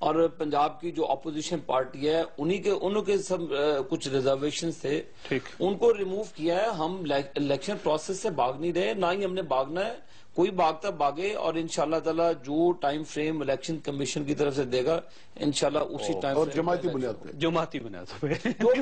اور پنجاب کی جو اپوزیشن پارٹی ہے انہوں کے سب کچھ ریزرویشن تھے، ان کو ریموو کیا ہے. ہم الیکشن پروسیس سے بھاگ نہیں رہے، نہ ہی ہم نے بھاگنا ہے. کوئی بھاگتا بھاگے، اور انشاءاللہ تعالی جو ٹائم فریم الیکشن کمیشن کی طرف سے دے گا انشاءاللہ اسی ٹائم اور فریم جماعتی بنیاد پہ جماعتی بنیاد پہ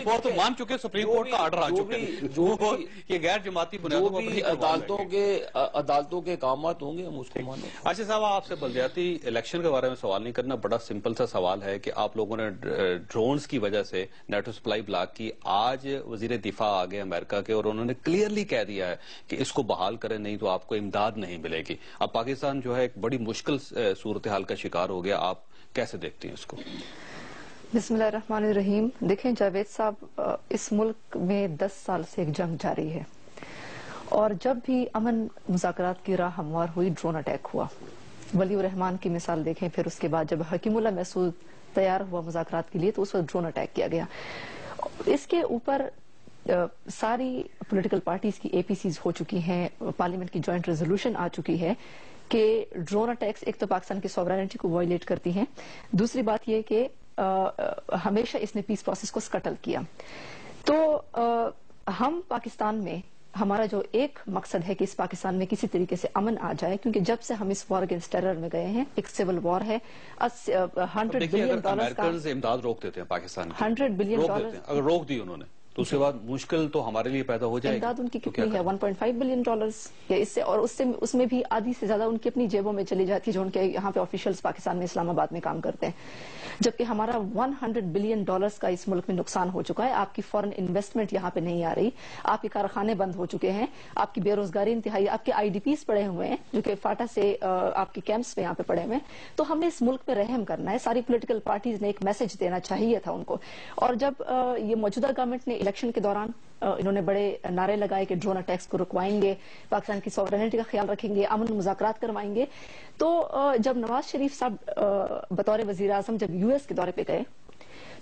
وہ تو مان چکے، سپریم کورٹ کا آرڈر آ چکا ہے، یہ غیر جماعتی بنیادوں پر بھی عدالتوں کے احکامات ہوں گے ہم اس کو مانیں. آصف صاحب، آپ سے بلدیاتی الیکشن کے بارے میں سوال نہیں کرنا، بڑا سمپل سا سوال ہے کہ آپ لوگوں نے ڈرونز کی وجہ سے نیٹو سپلائی بلاک کی. آج وزیر دفاع آگے امریکہ کے، اور انہوں نے کلیئرلی کہہ دیا ہے کہ اس کو بحال کریں، نہیں تو آپ کو امداد نہیں ملے گی. اب پاکستان جو ہے ایک بڑی مشکل صورتحال کا شکار ہو گیا. آپ کیسے دیکھتی ہیں اس کو؟ بسم اللہ الرحمن الرحیم. دیکھیں جاوید صاحب، اس ملک میں 10 سال سے ایک جنگ جاری ہے، اور جب بھی امن مذاکرات کی راہ ہموار ہوئی، ڈرون اٹیک ہوا. ولی الرحمان کی مثال دیکھیں، پھر اس کے بعد جب حکیم اللہ محسود تیار ہوا مذاکرات کے لیے تو اس وقت ڈرون اٹیک کیا گیا. اس کے اوپر ساری پولیٹیکل پارٹیز کی اے پی سیز ہو چکی ہیں، پارلیمنٹ کی جوائنٹ ریزولوشن آ چکی ہے کہ ڈرون اٹیکس ایک تو پاکستان کی سوورینٹی کو وائلیٹ کرتی ہیں، دوسری بات یہ کہ ہمیشہ اس نے پیس پروسیس کو سکٹل کیا. تو ہم پاکستان میں ہمارا جو ایک مقصد ہے کہ اس پاکستان میں کسی طریقے سے امن آ جائے، کیونکہ جب سے ہم اس وار اگینسٹ ٹیرر میں گئے ہیں، ایک سول وار ہے. $100 بلین کا امریکنز امداد روک دیتے ہیں پاکستان کی، 100 بلین روک دیتے ہیں. اگر روک دی انہوں نے تو اس کے بعد مشکل تو ہمارے لیے پیدا ہو جائے گی. امداد ان کی کتنی ہے؟ $1.5 بلین یا اس سے، اور اس میں بھی آدھی سے زیادہ ان کی اپنی جیبوں میں چلی جاتی ہے، جو ان کے یہاں پہ آفیشلز پاکستان میں اسلام آباد میں کام کرتے ہیں. جبکہ ہمارا $100 بلین کا اس ملک میں نقصان ہو چکا ہے. آپ کی فورن انویسٹمنٹ یہاں پہ نہیں آ رہی، آپ کے کارخانے بند ہو چکے ہیں، آپ کی بے روزگاری انتہائی، آپ کے آئی ڈی پیز پڑے ہوئے ہیں جو کہ فاٹا سے آپ کے کیمپس میں یہاں پہ پڑے ہوئے ہیں. تو ہم نے اس ملک پہ رحم کرنا ہے. ساری پولیٹیکل پارٹیز نے ایک میسج دینا چاہیے تھا ان کو. اور جب یہ موجودہ گورنمنٹ نے الیکشن کے دوران انہوں نے بڑے نعرے لگائے کہ ڈرون اٹیکس کو رکوائیں گے، پاکستان کی سوورینٹی کا خیال رکھیں گے، امن مذاکرات کروائیں گے، تو جب نواز شریف صاحب بطور وزیر اعظم جب یو ایس کے دورے پہ گئے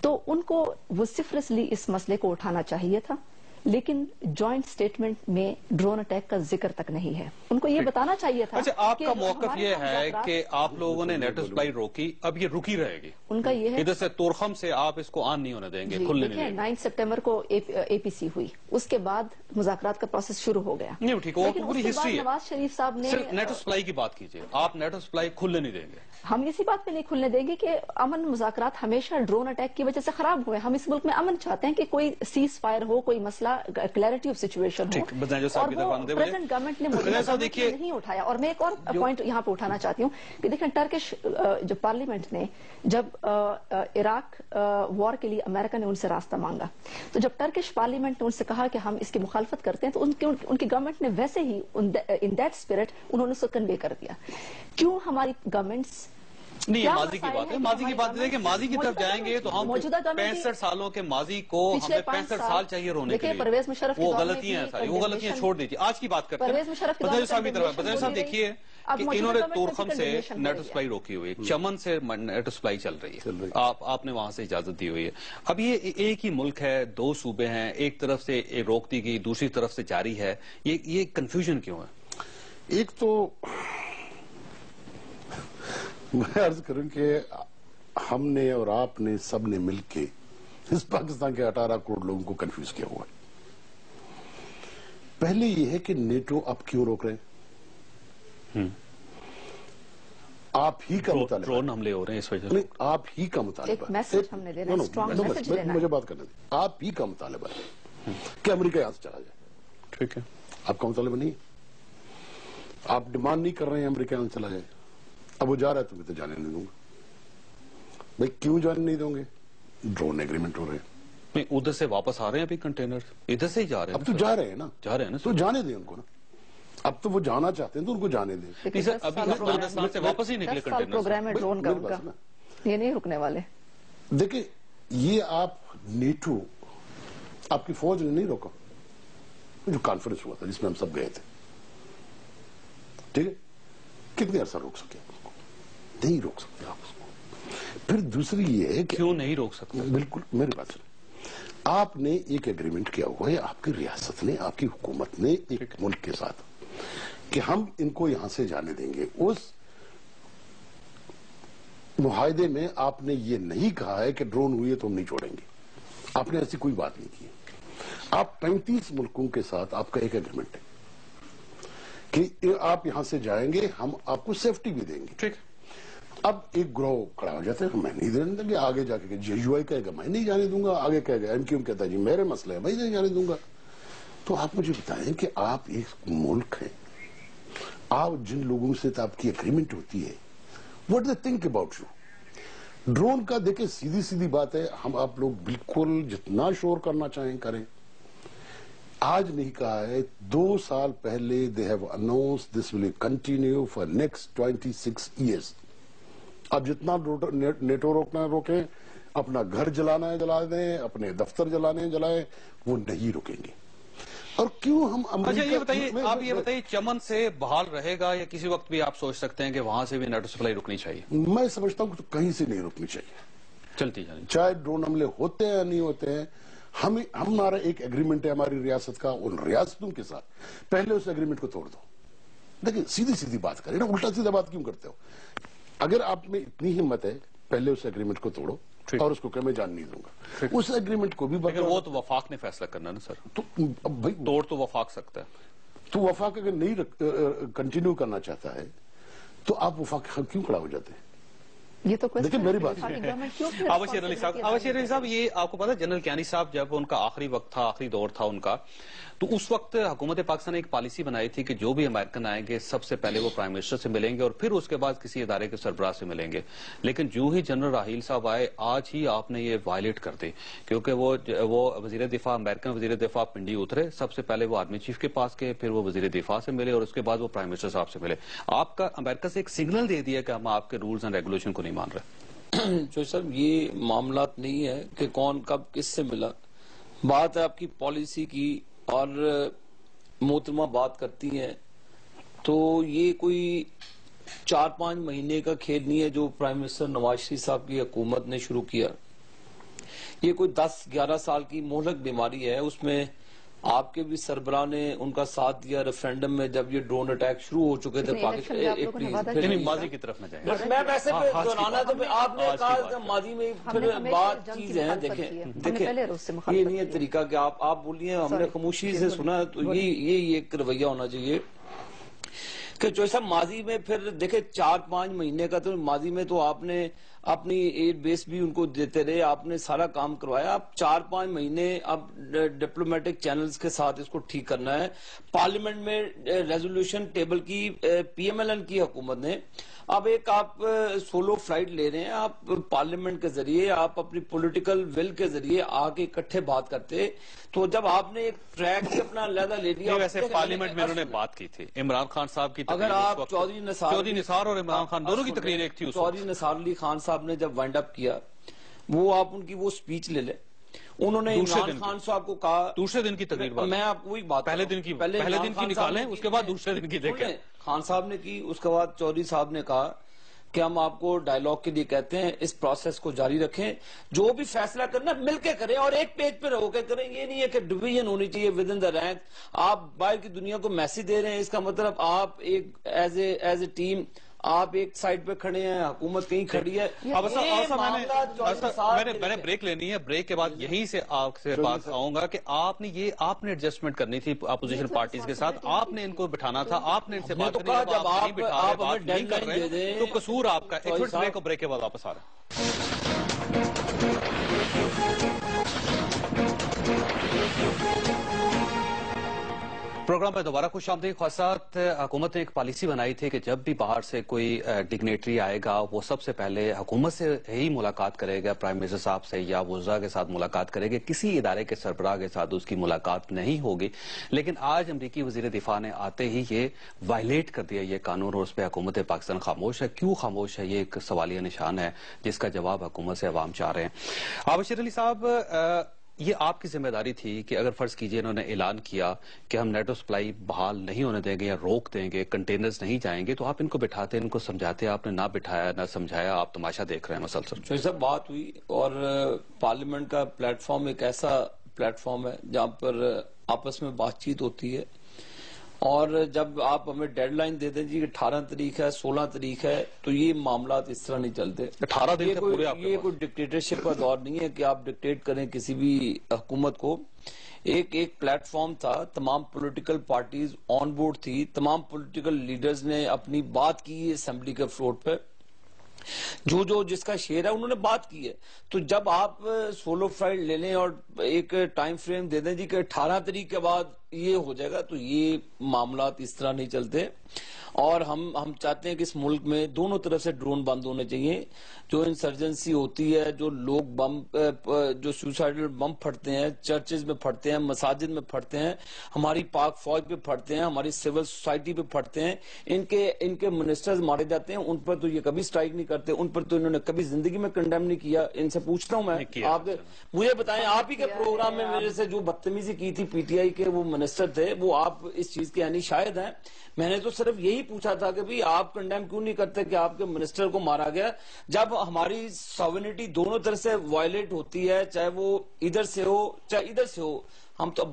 تو ان کو وسیفرسلی اس مسئلے کو اٹھانا چاہیے تھا، لیکن جوائنٹ سٹیٹمنٹ میں ڈرون اٹیک کا ذکر تک نہیں ہے. ان کو یہ بتانا چاہیے تھا. اچھا، آپ کا موقف یہ ہے کہ آپ لوگوں نے نیٹو سپلائی روکی، اب یہ رکی رہے گی؟ ان کا یہ ہے ادھر سے تورخم سے آپ اس کو آن نہیں ہونے دیں گے، کھلنے نہیں دیں گے. 9 سپٹمبر کو اے پی سی ہوئی، اس کے بعد مذاکرات کا پروسیس شروع ہو گیا. نہیں ٹھیک، وہ پوری ہسٹری ہے. نواز شریف صاحب نے صرف نیٹو سپلائی کی بات کیجئے، آپ نیٹو سپلائی کھلنے نہیں دیں گے. ہم اسی بات پہ نہیں کھلنے دیں گے کہ امن مذاکرات ہمیشہ ڈرون اٹیک کی وجہ سے خراب ہوئے. ہم اس ملک میں امن چاہتے ہیں کہ کوئی سیز فائر ہو، کوئی مسئلہ کلیئرٹی آف سچویشن ہو، اور وہ پریزیڈنٹ گورنمنٹ نے نہیں اٹھایا. اور میں ایک اور پوائنٹ یہاں پہ اٹھانا چاہتی ہوں کہ دیکھیں ٹرکش جو پارلیمنٹ نے جب عراق وار کے لیے امریکہ نے ان سے راستہ مانگا، تو جب ٹرکش پارلیمنٹ نے ان سے کہا کہ ہم اس کی مخالفت کرتے ہیں، تو ان کی گورنمنٹ نے ویسے ہی ان دیٹ اسپرٹ انہوں نے اس کو کنوے کر دیا. کیوں ہماری گورنمنٹس نہیں، یہ ماضی کی بات ہے. ماضی کی بات ہے کہ ماضی کی طرف جائیں گے تو ہم 65 سالوں کے ماضی کو، ہمیں 65 سال چاہیے رونے کے لیے. وہ غلطیاں ہیں ساری، وہ غلطیاں چھوڑ دیجیے. آج کی بات کرتے ہیں. بدر صاحب کی طرف، بدر صاحب دیکھیے کہ انہوں نے تورخم سے نیٹو سپلائی روکی ہوئی ہے، چمن سے نیٹو سپلائی چل رہی ہے، آپ نے وہاں سے اجازت دی ہوئی ہے. اب یہ ایک ہی ملک ہے، 2 صوبے ہیں، ایک طرف سے روک دی گئی، دوسری طرف سے جاری ہے. یہ کنفیوژن کیوں ہے؟ ایک تو میں عرض کروں کہ ہم نے اور آپ نے سب نے مل کے اس پاکستان کے 18 کروڑ لوگوں کو کنفیوز کیا ہوا ہے. پہلے یہ ہے کہ نیٹو آپ کیوں روک رہے ہیں؟ آپ ہی کا مطالبہ، ڈرون حملے ہو رہے ہیں اس وجہ سے. آپ ہی کا مطالبہ، مجھے بات کرنے دیں. آپ ہی کا مطالبہ ہے کہ امریکہ یہاں سے چلا جائے. ٹھیک ہے، آپ کا مطالبہ نہیں ہے. آپ ڈیمانڈ نہیں کر رہے ہیں امریکہ یہاں سے چلا جائے. اب وہ جا رہا ہے تو میں تو جانے نہیں دوں گا. بھائی کیوں جانے نہیں دوں گے؟ ڈرون ایگریمنٹ ہو رہے ہیں. نہیں، ادھر سے واپس آ رہے ہیں ابھی کنٹینر، ادھر سے ہی جا رہے ہیں. اب تو جا رہے ہیں نا، جا رہے ہیں نا، تو جانے دیں ان کو نا. اب تو وہ جانا چاہتے ہیں تو ان کو جانے دیں. ابھی افغانستان سے واپس ہی نکلے کنٹینر. پروگرام ہے ڈرون کا، ان کا یہ نہیں رکنے والے. دیکھیں، یہ آپ نیٹو، آپ کی فوج نے نہیں روکا. جو کانفرنس ہوا تھا جس میں ہم سب گئے تھے، ٹھیک ہے، کتنے عرصہ روک سکے؟ نہیں روک سکتے آپ اس کو. پھر دوسری یہ ہے کہ کیوں نہیں روک سکتے؟ بالکل میری بات سنیں. آپ نے ایک ایگریمنٹ کیا ہوا ہے، آپ کی ریاست نے، آپ کی حکومت نے ایک ملک کے ساتھ، کہ ہم ان کو یہاں سے جانے دیں گے. اس معاہدے میں آپ نے یہ نہیں کہا ہے کہ ڈرون ہوئی ہے تو ہم نہیں چھوڑیں گے. آپ نے ایسی کوئی بات نہیں کی. آپ 35 ملکوں کے ساتھ آپ کا ایک ایگریمنٹ ہے کہ آپ یہاں سے جائیں گے, ہم آپ کو سیفٹی بھی دیں گے. ٹھیک. اب ایک گروہ کھڑا ہو جاتا ہے کہ میں نہیں دینے دیں گے, آگے جا کے جے یو آئی کہے گا میں نہیں جانے دوں گا, آگے کہے گا ایم کیو ایم کہتا ہے جی میرے مسئلے ہیں میں نہیں جانے دوں گا. تو آپ مجھے بتائیں کہ آپ ایک ملک ہیں, آپ جن لوگوں سے آپ کی اگریمنٹ ہوتی ہے, what they think about you. Drone کا دیکھیں سیدھی سیدھی بات ہے, ہم آپ لوگ بالکل جتنا شور کرنا چاہیں کریں. آج نہیں کہا ہے, 2 سال پہلے they have announced this will continue for next 26 years. اب جتنا نیٹو روکنا روکیں, اپنا گھر جلانا ہے جلا دیں, اپنے دفتر جلانے ہیں جلائیں, وہ نہیں رکیں گے. اور کیوں ہم اچھا یہ بتائیے, آپ یہ بتائیے چمن سے بحال رہے گا یا کسی وقت بھی آپ سوچ سکتے ہیں کہ وہاں سے بھی نیٹو سپلائی رکنی چاہیے؟ میں سمجھتا ہوں کہ کہیں سے نہیں رکنی چاہیے, چلتی جانی چاہے ڈرون حملے ہوتے ہیں یا نہیں ہوتے ہیں. ہمارا ایک ایگریمنٹ ہے ہماری ریاست کا ان ریاستوں کے ساتھ, پہلے اس ایگریمنٹ کو توڑ دو. دیکھیں سیدھی سیدھی بات کریں نا, الٹا سیدھا بات کیوں کرتے ہو؟ اگر آپ میں اتنی ہمت ہے پہلے اس ایگریمنٹ کو توڑو اور اس کو کہ میں جان نہیں دوں گا. اس ایگریمنٹ کو بھی لیکن وہ تو وفاق نے فیصلہ کرنا نا سر, تو اب بھائی توڑ تو وفاق سکتا ہے. تو وفاق اگر نہیں کنٹینیو کرنا چاہتا ہے تو آپ وفاق کیوں کھڑا ہو جاتے ہیں؟ یہ تو دیکھیں میری بات آبشیر علی صاحب, یہ آپ کو پتا جنرل کیانی صاحب جب ان کا آخری وقت تھا, آخری دور تھا ان کا, تو اس وقت حکومت پاکستان نے ایک پالیسی بنائی تھی کہ جو بھی امریکن آئیں گے سب سے پہلے وہ پرائم منسٹر سے ملیں گے اور پھر اس کے بعد کسی ادارے کے سربراہ سے ملیں گے. لیکن جو ہی جنرل راحیل صاحب آئے, آج ہی آپ نے یہ وائلیٹ کر دی, کیونکہ وہ وزیر دفاع امریکن وزیر دفاع پنڈی اترے, سب سے پہلے وہ آرمی چیف کے پاس گئے, پھر وہ وزیر دفاع سے ملے اور اس کے بعد وہ پرائم منسٹر صاحب سے ملے. آپ کا امریکہ سے ایک سگنل دے دیا کہ ہم آپ کے رولز اینڈ ریگولیشن کو نہیں مان رہے. جو صاحب یہ معاملات نہیں ہے کہ کون کب کس سے ملا, بات ہے آپ کی پالیسی کی, اور محترمہ بات کرتی ہیں تو یہ کوئی 4-5 مہینے کا کھیل نہیں ہے جو پرائم منسٹر نواز شریف صاحب کی حکومت نے شروع کیا. یہ کوئی 10-11 سال کی مہلک بیماری ہے. اس میں آپ کے بھی سربراہ نے ان کا ساتھ دیا ریفرینڈم میں جب یہ ڈرون اٹیک شروع ہو چکے تھے پاکستان. ماضی کی طرف نہ جائیں, میں ویسے دہرانا تو آپ نے کہا ماضی میں پھر بات چیز ہے. دیکھیں یہ نہیں ہے طریقہ کہ آپ بولیے ہم نے خاموشی سے سنا, تو یہ ایک رویہ ہونا چاہیے کہ جو ایسا ماضی میں پھر دیکھیں 4-5 مہینے کا, تو ماضی میں تو آپ نے اپنی ایئر بیس بھی ان کو دیتے رہے, آپ نے سارا کام کروایا. اب 4-5 مہینے اب ڈپلومیٹک چینلز کے ساتھ اس کو ٹھیک کرنا ہے. پارلیمنٹ میں ریزولوشن ٹیبل کی پی ایم ایل این کی حکومت نے اب ایک آپ سولو فلائٹ لے رہے ہیں, آپ پارلیمنٹ کے ذریعے آپ اپنی پولیٹیکل ول کے ذریعے آگے اکٹھے بات کرتے, تو جب آپ نے ایک ٹریک بھی اپنا علیحدہ لے لیا. ویسے پارلیمنٹ میں انہوں نے بات کی تھی عمران خان صاحب کی, اگر آپ چودھری نثار اور عمران خان دونوں کی تقریر ایک تھی. چودھری نثار علی خان صاحب نے جب وائنڈ اپ کیا, وہ آپ ان کی وہ سپیچ لے لیں, انہوں نے عمران خان صاحب کو کہا دوسرے دن کی تقریر, میں آپ کو وہی بات پہلے دن کی نکالیں, اس کے بعد دوسرے دن کی دیکھیں. خان صاحب نے کی, اس کے بعد چودھری صاحب نے کہا کہ ہم آپ کو ڈائیلاگ کے لیے کہتے ہیں, اس پروسیس کو جاری رکھیں, جو بھی فیصلہ کرنا مل کے کریں اور ایک پیج پہ رہو کے کریں. یہ نہیں ہے کہ ڈویژن ہونی چاہیے ود ان دا رینک. آپ باہر کی دنیا کو میسج دے رہے ہیں, اس کا مطلب آپ ایک ایز اے ٹیم آپ ایک سائڈ پہ کھڑے ہیں, حکومت کہیں کھڑی ہے. میں نے بریک لینی ہے, بریک کے بعد یہیں سے آپ سے بات آؤں گا کہ آپ نے ایڈجسٹمنٹ کرنی تھی اپوزیشن پارٹیز کے ساتھ, آپ نے ان کو بٹھانا تھا, آپ نے ان سے بات کرنی ہے. جب آپ نہیں کر رہے تو قصور آپ کا. ایک منٹ بریک کے بعد واپس آ رہا ہے. پروگرام میں دوبارہ خوش آمدید. خواصات حکومت نے ایک پالیسی بنائی تھی کہ جب بھی باہر سے کوئی ڈگنیٹری آئے گا وہ سب سے پہلے حکومت سے ہی ملاقات کرے گا, پرائم منسٹر صاحب سے یا وزراء کے ساتھ ملاقات کرے گا, کسی ادارے کے سربراہ کے ساتھ اس کی ملاقات نہیں ہوگی. لیکن آج امریکی وزیر دفاع نے آتے ہی یہ وائلیٹ کر دیا یہ قانون, اور اس پہ حکومت پاکستان خاموش ہے. کیوں خاموش ہے, یہ ایک سوالیہ نشان ہے جس کا جواب حکومت سے عوام چاہ رہے ہیں. آبشیر علی صاحب, یہ آپ کی ذمہ داری تھی کہ اگر فرض کیجئے انہوں نے اعلان کیا کہ ہم نیٹو سپلائی بحال نہیں ہونے دیں گے یا روک دیں گے, کنٹینرز نہیں جائیں گے, تو آپ ان کو بٹھاتے, ان کو سمجھاتے. آپ نے نہ بٹھایا نہ سمجھایا, آپ تماشا دیکھ رہے ہیں مسلسل. جو سب بات ہوئی, اور پارلیمنٹ کا پلیٹ فارم ایک ایسا پلیٹ فارم ہے جہاں پر آپس میں بات چیت ہوتی ہے, اور جب آپ ہمیں ڈیڈ لائن دے دیں جی کہ 18 تاریخ ہے 16 تاریخ ہے تو یہ معاملات اس طرح نہیں چلتے. 18 دن سے پورے آپ کے یہ پاس. کوئی ڈکٹیٹرشپ کا دور نہیں ہے کہ آپ ڈکٹیٹ کریں کسی بھی حکومت کو. ایک پلیٹ فارم تھا, تمام پولیٹیکل پارٹیز آن بورڈ تھی, تمام پولیٹیکل لیڈرز نے اپنی بات کی اسمبلی کے فلور پہ, جو جس کا شیئر ہے انہوں نے بات کی ہے. تو جب آپ سولو فلائٹ لے لیں اور ایک ٹائم فریم دے دیں جی کہ 18 تاریخ کے بعد یہ ہو جائے گا, تو یہ معاملات اس طرح نہیں چلتے. اور ہم چاہتے ہیں کہ اس ملک میں دونوں طرف سے ڈرون بند ہونے چاہیے. جو انسرجنسی ہوتی ہے, جو لوگ جو سوسائڈل بم پھٹتے ہیں, چرچز میں پھٹتے ہیں, مساجد میں پھٹتے ہیں, ہماری پاک فوج پہ پھٹتے ہیں, ہماری سول سوسائٹی پہ پھٹتے ہیں, ان کے منسٹرز مارے جاتے ہیں, ان پر تو یہ کبھی سٹرائک نہیں کرتے, ان پر تو انہوں نے کبھی زندگی میں کنڈیم نہیں کیا. ان سے پوچھتا ہوں میں, آپ مجھے بتائیں, آپ ہی کے پروگرام میں میرے سے جو بدتمیزی کی تھی پی ٹی آئی کے وہ منسٹر تھے, وہ آپ اس چیز کے یعنی شاہد ہیں. میں نے تو صرف یہی پوچھا تھا کہ بھئی آپ کنڈیم کیوں نہیں کرتے کہ آپ کے منسٹر کو مارا گیا, جب ہماری ساورنٹی دونوں طرف سے وائلیٹ ہوتی ہے, چاہے وہ ادھر سے ہو چاہے ادھر سے ہو. ہم تو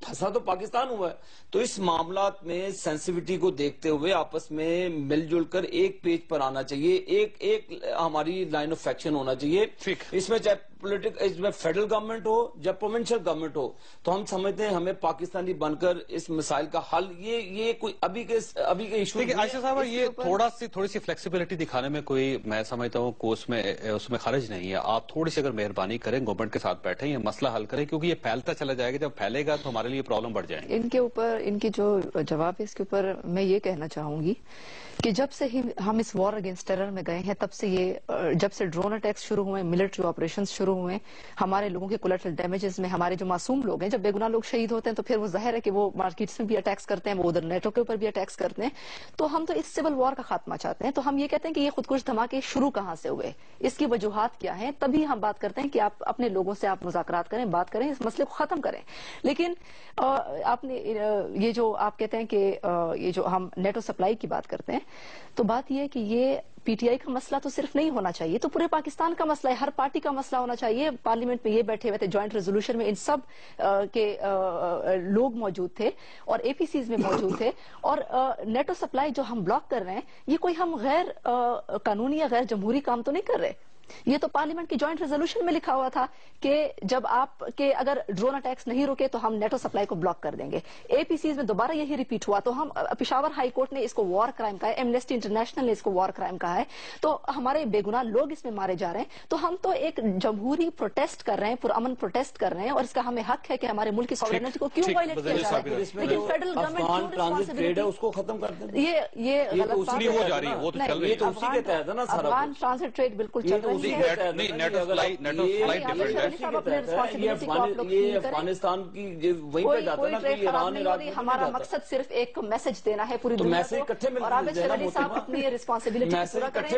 پھنسا تو پاکستان ہوا ہے. تو اس معاملات میں سینسیوٹی کو دیکھتے ہوئے آپس میں مل جل کر ایک پیج پر آنا چاہیے, ایک ہماری لائن آف ایکشن ہونا چاہیے. اس میں چاہے اس میں فیڈرل گورنمنٹ ہو یا پروونشل گورنمنٹ ہو, تو ہم سمجھتے ہیں ہمیں پاکستانی بن کر اس مسائل کا حل, یہ کوئی ابھی کے ایشو. عائشہ صاحبہ, یہ تھوڑی سی فلیکسیبلٹی دکھانے میں کوئی, میں سمجھتا ہوں کہ اس میں خرج نہیں ہے. آپ تھوڑی سی اگر مہربانی کریں, گورنمنٹ کے ساتھ بیٹھیں, یہ مسئلہ حل کریں, کیونکہ یہ پھیلتا چلا جائے گا. جب پھیلے گا تو ہمارے لیے پرابلم بڑھ جائیں گے. ان کے اوپر, ان کی جو جواب ہے اس کے اوپر میں یہ کہنا چاہوں گی کہ جب سے ہی ہم اس وار اگینسٹ ٹیرر میں گئے ہیں, تب سے جب سے ڈرون اٹیکس شروع ہوئے, ملٹری آپریشنز شروع ہوئے, ہمارے لوگوں کے کولیٹرل ڈیمیجز میں ہمارے جو معصوم لوگ ہیں, جب بے گناہ لوگ شہید ہوتے ہیں تو پھر وہ ظاہر ہے کہ وہ مارکیٹس میں بھی اٹیکس کرتے ہیں, وہ ادھر نیٹو کے اوپر بھی اٹیکس کرتے ہیں. تو ہم تو اس سول وار کا خاتمہ چاہتے ہیں. تو ہم یہ کہتے ہیں کہ یہ خودکش دھماکے شروع کہاں سے ہوئے, اس کی وجوہات کیا ہیں, تبھی ہم بات کرتے ہیں کہ آپ اپنے لوگوں سے آپ مذاکرات کریں, بات کریں, اس مسئلے کو ختم کریں. لیکن آپ نے یہ جو آپ کہتے ہیں کہ یہ جو ہم نیٹو سپلائی کی بات کرتے ہیں, تو بات یہ ہے کہ یہ پی ٹی آئی کا مسئلہ تو صرف نہیں ہونا چاہیے, تو پورے پاکستان کا مسئلہ ہے, ہر پارٹی کا مسئلہ ہونا چاہیے. پارلیمنٹ میں یہ بیٹھے ہوئے تھے, جوائنٹ ریزولوشن میں ان سب کے لوگ موجود تھے اور اے پی سیز میں موجود تھے. اور نیٹو سپلائی جو ہم بلاک کر رہے ہیں, یہ کوئی ہم غیر قانونی یا غیر جمہوری کام تو نہیں کر رہے. یہ تو پارلیمنٹ کی جوائنٹ ریزولوشن میں لکھا ہوا تھا کہ جب آپ کے اگر ڈرون اٹیکس نہیں رکے تو ہم نیٹو سپلائی کو بلاک کر دیں گے. اے پی سیز میں دوبارہ یہی ریپیٹ ہوا, تو ہم پشاور ہائی کورٹ نے اس کو وار کرائم کہا ہے, ایمنیسٹی انٹرنیشنل نے اس کو وار کرائم کہا ہے. تو ہمارے بے گناہ لوگ اس میں مارے جا رہے ہیں. تو ہم تو ایک جمہوری پروٹیسٹ کر رہے ہیں, پرامن پروٹیسٹ کر رہے ہیں, اور اس کا ہمیں حق ہے کہ ہمارے ملک کی سوورنٹی کو کیوں وائلیٹ کیا جا رہا ہے. لیکن فیڈرل گورنمنٹ اس کو ختم کر دیں, یہ غلط بات ہے. افغان ٹرانزٹ ٹریڈ بالکل چل رہی ہے. افغانستان کی وہیں پہ جاتا ہے نا کہ ایران نے, ہمارا مقصد صرف ایک میسج دینا ہے پوری دنیا کو, اور عابد شیر علی صاحب اپنی ریسپانسبلٹی پورا کریں.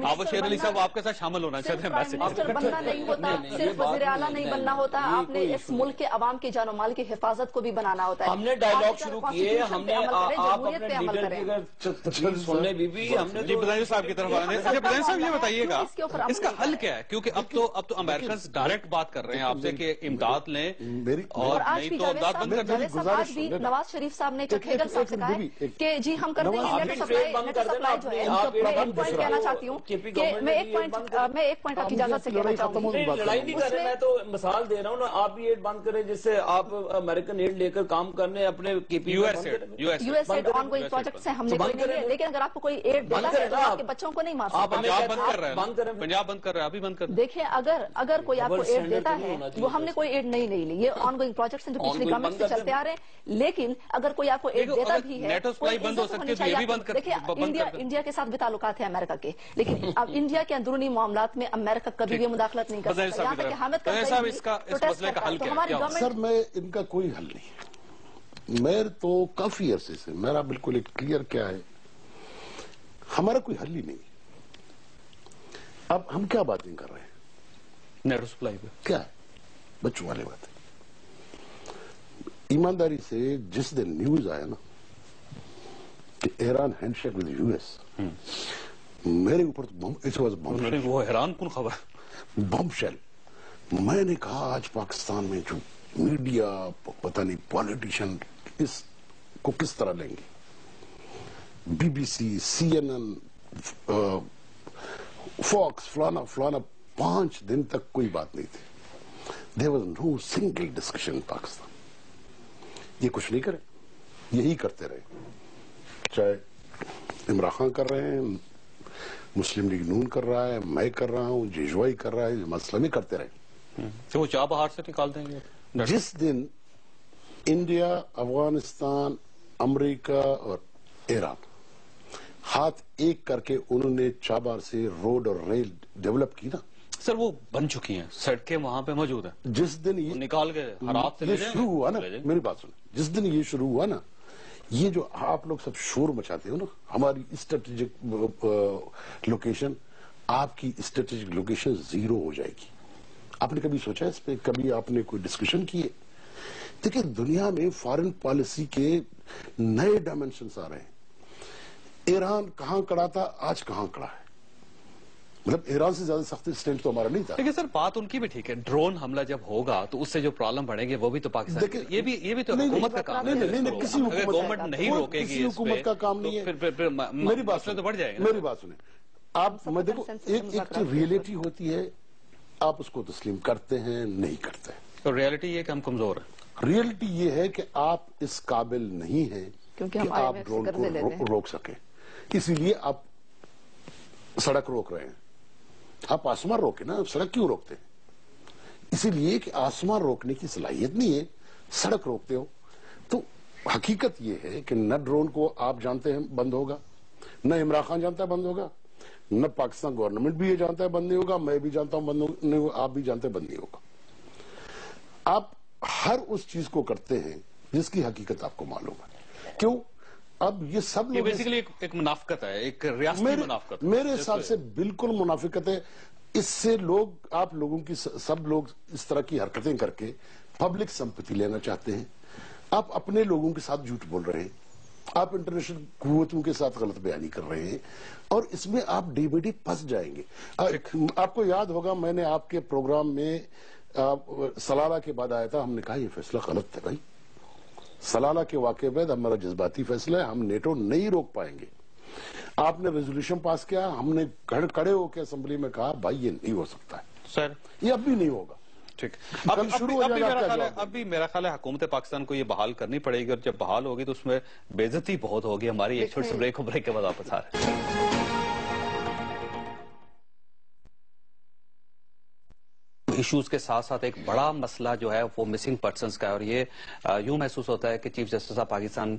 عابد شیر علی صاحب آپ کے ساتھ شامل ہونا چاہتے ہیں. منسٹر بننا نہیں ہوتا, صرف وزیر اعلیٰ نہیں بننا ہوتا, آپ نے اس ملک کے عوام کے جان و مال کی حفاظت کو بھی بنانا ہوتا ہے. ہم نے ڈائلاگ شروع کیے, ہم نے آپ اپنے لیڈر کی اگر تقریر سننے بھی ہم نے بدانی صاحب کی طرف آنے. اچھا بدانی صاحب یہ بتائیے گا اس کا حل کیا ہے, کیونکہ اب تو امریکنز ڈائریکٹ بات کر رہے ہیں آپ سے کہ امداد لیں, اور نہیں تو امداد بند کر دیں. آج بھی نواز شریف صاحب نے ہیگل صاحب سے کہا ہے کہ جی ہم کرتے ہیں نیٹو سپلائی جو ہے. میں ایک پوائنٹ کہنا چاہتی ہوں کہ میں ایک پوائنٹ آپ کی اجازت سے کہنا چاہوں گی. لڑائی نہیں کر رہے, میں تو مثال دے رہا ہوں نا. آپ بھی ایڈ بند کریں جس سے آپ امریکن ایڈ لے کر کام کرنے اپنے U S aid ongoing project سے ہم نے کوئی نہیں ہے, لیکن اگر آپ کو کوئی ایڈ دیتا ہے تو آپ کے بچوں کو نہیں مار سکتے. پنجاب بند کر رہے ہیں, ابھی بند کر دیں. دیکھیں اگر کوئی آپ کو ایڈ دیتا ہے, وہ ہم نے کوئی ایڈ نہیں لی, یہ آن گوئنگ پروجیکٹس ہیں جو پچھلی گورنمنٹ سے چلتے آ رہے ہیں. لیکن اگر کوئی آپ کو ایڈ دیتا بھی ہے, دیکھیں انڈیا کے ساتھ بھی تعلقات ہیں امریکہ کے, لیکن اب انڈیا کے اندرونی معاملات میں امریکہ کبھی بھی مداخلت نہیں کر سکتا. یہاں تک کہ حامد کرزئی تو ہماری گورنمنٹ. سر میں ان کا کوئی حل نہیں, میں تو کافی عرصے سے میرا بالکل ایک کلیئر کیا ہے, ہمارا کوئی حل ہی نہیں. اب ہم کیا باتیں کر رہے ہیں نیٹو سپلائی پہ, کیا ہے بچوں والے بات ہے. ایمانداری سے جس دن نیوز آیا نا کہ Iran hand shake with U S, میرے اوپر تو وہ حیران کن خبر, بم شیل. میں نے کہا آج پاکستان میں جو میڈیا پتہ نہیں پالیٹیشین اس کو کس طرح لیں گے. BBC, CNN, فاکس فلانا فلانا 5 دن تک کوئی بات نہیں تھی. There was no single discussion in Pakistan. یہ کچھ نہیں کرے, یہی کرتے رہے, چاہے عمران خان کر رہے ہیں, مسلم لیگ نون کر رہا ہے, میں کر رہا ہوں, جیجوائی کر رہا ہے, مسئلہ میں کرتے رہے. تو وہ چاہ بہار سے نکال دیں گے. جس دن انڈیا, افغانستان, امریکہ اور ایران ہاتھ ایک کر کے انہوں نے چابہار سے روڈ اور ریل ڈیولپ کی نا. سر وہ بن چکی ہیں, سڑکیں وہاں پہ موجود ہیں. جس دن یہ نکال کے حرات سے یہ شروع ہوا نا, میری بات سنیں, جس دن یہ شروع ہوا نا, یہ جو آپ لوگ سب شور مچاتے ہو نا, ہماری اسٹریٹجک لوکیشن, آپ کی اسٹریٹجک لوکیشن 0 ہو جائے گی. آپ نے کبھی سوچا اس پہ, کبھی آپ نے کوئی ڈسکشن کی ہے؟ دیکھیں دنیا میں فارن پالیسی کے نئے ڈائمنشنز آ رہے ہیں. ایران کہاں کڑا تھا, آج کہاں کڑا ہے. مطلب ایران سے زیادہ سخت اسٹینڈ تو ہمارا نہیں تھا. لیکن سر بات ان کی بھی ٹھیک ہے, ڈرون حملہ جب ہوگا تو اس سے جو پرابلم بڑھیں گے وہ بھی تو پاکستان, یہ بھی تو حکومت کا کام ہے. نہیں, کسی گورنمنٹ نہیں روکے گی, کسی حکومت کا کام نہیں ہے. میری بات تو بڑھ جائے گا. میری بات سنیں آپ, میں دیکھو ایک ریئلٹی ہوتی ہے, آپ اس کو تسلیم کرتے ہیں نہیں کرتے ہیں. تو ریئلٹی یہ کہ ہم کمزور ہیں. ریئلٹی یہ ہے کہ آپ اس قابل نہیں ہیں کہ آپ ڈرون کو روک سکیں, اسی لیے آپ سڑک روک رہے ہیں. آپ آسمان روکے نا, سڑک کیوں روکتے ہیں؟ اسی لیے کہ آسمان روکنے کی صلاحیت نہیں ہے, سڑک روکتے ہو. تو حقیقت یہ ہے کہ نہ ڈرون کو آپ جانتے ہیں بند ہوگا, نہ عمران خان جانتا ہے بند ہوگا, نہ پاکستان گورنمنٹ بھی یہ جانتا ہے بند نہیں ہوگا, میں بھی جانتا ہوں بند نہیں ہوگا, آپ بھی جانتے ہیں بند نہیں ہوگا. آپ ہر اس چیز کو کرتے ہیں جس کی حقیقت آپ کو معلوم ہے. کیوں؟ اب یہ سب لوگ بیسیکلی ایک منافقت ہے, ایک ریاستی منافقت. میرے حساب سے بالکل منافقت ہے. اس سے لوگ, آپ لوگوں کی, سب لوگ اس طرح کی حرکتیں کر کے پبلک سمپتی لینا چاہتے ہیں. آپ اپنے لوگوں کے ساتھ جھوٹ بول رہے ہیں, آپ انٹرنیشنل قوتوں کے ساتھ غلط بیانی کر رہے ہیں, اور اس میں آپ ڈی بی ڈی پھنس جائیں گے. آپ کو یاد ہوگا میں نے آپ کے پروگرام میں سلالہ کے بعد آیا تھا, ہم نے کہا یہ فیصلہ غلط تھا بھائی. سلالہ کے واقعے بعد ہمارا جذباتی فیصلہ ہے, ہم نیٹو نہیں روک پائیں گے. آپ نے ریزولوشن پاس کیا, ہم نے کھڑے ہو کے اسمبلی میں کہا بھائی یہ نہیں ہو سکتا ہے سر, یہ اب بھی نہیں ہوگا. ٹھیک, کل شروع ہو جائے گا. اب بھی میرا خیال ہے حکومت پاکستان کو یہ بحال کرنی پڑے گی, اور جب بحال ہوگی تو اس میں بے عزتی بہت ہوگی ہماری. ایک چھوٹے سے بریک کے بعد واپس آ رہے ہیں. ایشوز کے ساتھ ساتھ ایک بڑا مسئلہ جو ہے وہ مسنگ پرسنز کا ہے, اور یہ یوں محسوس ہوتا ہے کہ چیف جسٹس آف پاکستان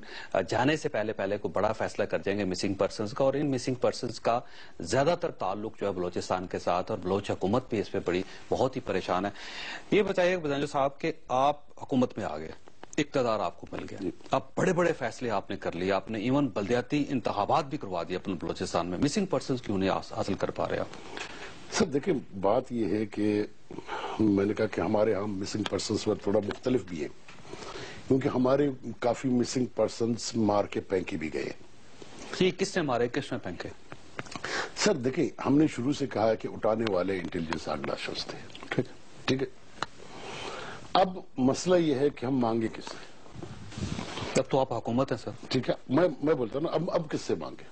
جانے سے پہلے کوئی بڑا فیصلہ کر جائیں گے مسنگ پرسنز کا. اور ان مسنگ پرسنز کا زیادہ تر تعلق جو ہے بلوچستان کے ساتھ, اور بلوچ حکومت بھی اس پہ بہت ہی پریشان ہے. یہ بتائیے بدانجو صاحب کہ آپ حکومت میں آ گئے, اقتدار آپ کو مل گیا, اب بڑے بڑے فیصلے آپ نے کر لیے, آپ نے ایون بلدیاتی انتخابات بھی کروا دیے اپنے بلوچستان میں, مسنگ پرسنز کیوں نہیں حاصل کر پا رہے آپ؟ سر دیکھیں بات یہ ہے کہ میں نے کہا کہ ہمارے ہم مسنگ پرسنز پر تھوڑا مختلف بھی ہیں, کیونکہ ہمارے کافی مسنگ پرسنز مار کے پھینکے بھی گئے. یہ کس نے مارے, کس نے پھینکے؟ سر دیکھیں ہم نے شروع سے کہا کہ اٹھانے والے انٹیلیجنس آرگنائزیشنز تھے, ٹھیک ہے. اب مسئلہ یہ ہے کہ ہم مانگے کس سے؟ تب تو آپ حکومت ہیں سر. ٹھیک ہے, میں بولتا ہوں نا, اب کس سے مانگے؟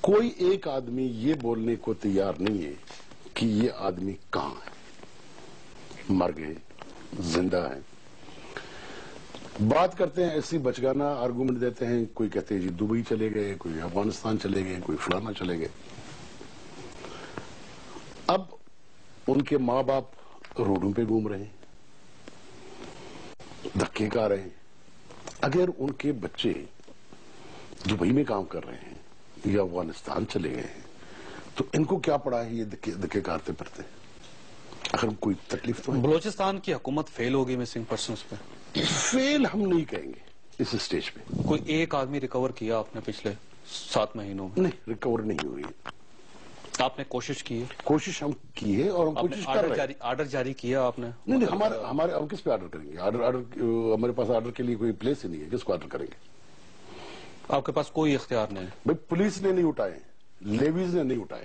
کوئی ایک آدمی یہ بولنے کو تیار نہیں ہے کہ یہ آدمی کہاں ہے, مر گئے, زندہ ہیں. بات کرتے ہیں ایسی بچگانا آرگومنٹ دیتے ہیں, کوئی کہتے ہیں جی دبئی چلے گئے, کوئی افغانستان چلے گئے, کوئی فلانا چلے گئے. اب ان کے ماں باپ روڈوں پہ گھوم رہے ہیں, دھکے کھا رہے ہیں. اگر ان کے بچے دبئی میں کام کر رہے ہیں یا افغانستان چلے گئے ہیں تو ان کو کیا پڑا ہے یہ دھکے کارتے پھرتے؟ اگر کوئی تکلیف تو ہے. بلوچستان کی حکومت فیل ہوگی مسنگ پرسنز پہ؟ فیل ہم نہیں کہیں گے اس سٹیج پہ. کوئی ایک آدمی ریکور کیا آپ نے پچھلے 7 مہینوں میں؟ نہیں, ریکور نہیں ہوئی. آپ نے کوشش کی ہے؟ کوشش ہم کی ہے اور ہم کوشش کر رہے ہیں. آرڈر جاری کیا آپ نے؟ نہیں, ہمارے ہم کس پہ آرڈر کریں گے؟ آرڈر ہمارے پاس آرڈر کے لیے کوئی پلیس ہی نہیں ہے, کس کو آرڈر کریں گے؟ آپ کے پاس کوئی اختیار نہیں ہے؟ بھائی پولیس نے نہیں اٹھائے, لیویز نے نہیں اٹھائے,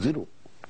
0।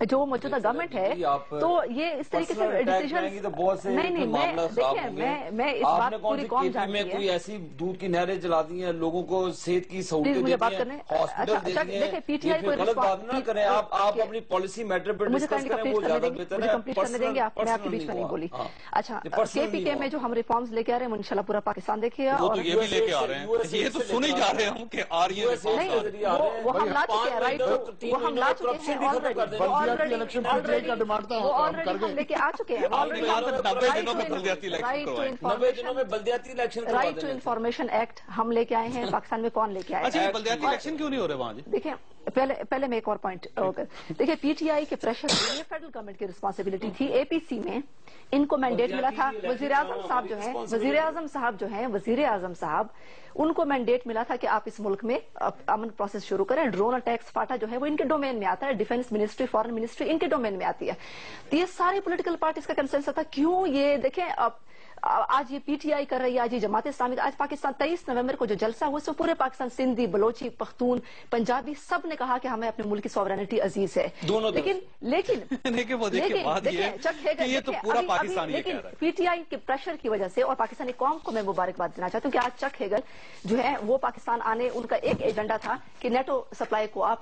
جو موجودہ گورنمنٹ ہے تو یہ اس طریقے سے ڈیسیژن نہیں میں اس بات پوری قوم جانتی ہے. کوئی ایسی دودھ کی نہریں چلا دی ہیں, لوگوں کو صحت کی سہولتیں دی ہیں, ہاسپٹل دی ہیں, پی ٹی آئی کوئی غلط بات نہ کریں. آپ اپنی پالیسی میٹر پر ڈسکس کریں, وہ زیادہ بہتر ہے. کمپلیٹ کرنے دیں گے آپ, میں آپ کے بیچ میں نہیں بولی. اچھا کے پی کے میں جو ہم ریفارمز لے کے آ رہے ہیں وہ انشاءاللہ پورا پاکستان دیکھے گا. وہ تو یہ بھی لے کے آ رہے ہیں, یہ تو سنے جا رہے ہیں کہ آ رہی ہے. وہ ہم لا چکے ہیں, رائٹ, وہ ہم لا چکے ہیں آلریڈی لے کے آ چکے ہیں. رائٹ ٹو انفارمیشن ایکٹ ہم لے کے آئے ہیں. پاکستان میں کون لے کے آئے ہیں؟ بلدیاتی الیکشن کیوں نہیں ہو رہے وہاں جی؟ دیکھیں پہلے میں ایک اور پوائنٹ دیکھیں, پی ٹی آئی کے پریشر یہ فیڈرل گورنمنٹ کی رسپانسبلٹی تھی. اے پی سی میں ان کو مینڈیٹ ملا تھا, وزیر اعظم صاحب ان کو مینڈیٹ ملا تھا کہ آپ اس ملک میں امن پروسیس شروع کریں. ڈرون اٹیکس فاٹا جو ہے وہ ان کے ڈومین میں آتا ہے, ڈیفنس منسٹری, فارن منسٹری ان کے ڈومین میں آتی ہے. تو یہ ساری پولیٹیکل پارٹیز کا کنسنسس تھا. کیوں یہ دیکھیں آج یہ پی ٹی آئی کر رہی ہے, آج یہ جماعت اسلامی, آج پاکستان 23 نومبر کو جو جلسہ ہوا اس میں پورے پاکستان سندھی, بلوچی, پختون, پنجابی سب نے کہا کہ ہمیں اپنے ملک کی سوورینٹی عزیز ہے. لیکن پی ٹی آئی کے پریشر کی وجہ سے اور پاکستانی قوم کو میں مبارکباد دینا چاہتی ہوں کہ آج چک ہیگل جو ہے وہ پاکستان آنے, ان کا ایک ایجنڈا تھا کہ نیٹو سپلائی کو آپ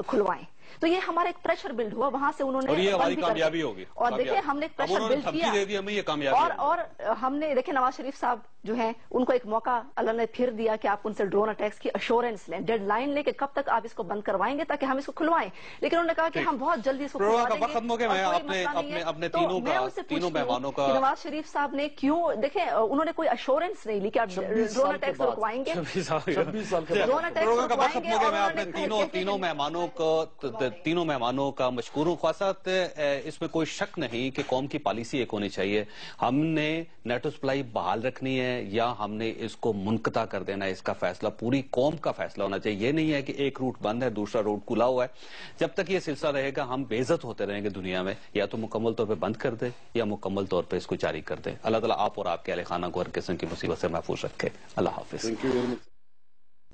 کھلوائیں. تو یہ ہمارا ایک پریشر بلڈ ہوا, وہاں سے انہوں نے, اور یہ ہماری کامیابی ہوگی. اور دیکھیں ہم نے ایک پریشر بلڈ کیا, اور ہم نے دیکھیں نواز شریف صاحب جو ہیں ان کو ایک موقع اللہ نے پھر دیا کہ آپ ان سے ڈرون اٹیکس کی اشورنس لیں, ڈیڈ لائن لیں کہ کب تک آپ اس کو بند کروائیں گے تاکہ ہم اس کو کھلوائیں. لیکن انہوں نے کہا کہ ہم بہت جلدی اس کو تینوں مہمانوں کا, نواز شریف صاحب نے کیوں, دیکھیں انہوں نے کوئی اشورنس نہیں لی کہ آپ ڈرون اٹیکس رکوائیں گے. تینوں مہمانوں کا مشکور ہوں. خواصات اس میں کوئی شک نہیں کہ قوم کی پالیسی ایک ہونی چاہیے. ہم نے نیٹو سپلائی بحال رکھنی ہے یا ہم نے اس کو منقطع کر دینا ہے, اس کا فیصلہ پوری قوم کا فیصلہ ہونا چاہیے. یہ نہیں ہے کہ ایک روٹ بند ہے دوسرا روٹ کھلا ہوا ہے. جب تک یہ سلسلہ رہے گا ہم بے عزت ہوتے رہیں گے دنیا میں. یا تو مکمل طور پہ بند کر دے یا مکمل طور پہ اس کو جاری کر دے. اللہ تعالیٰ آپ اور آپ کے اہل خانہ کو ہر قسم کی مصیبت سے محفوظ رکھے. اللہ حافظ.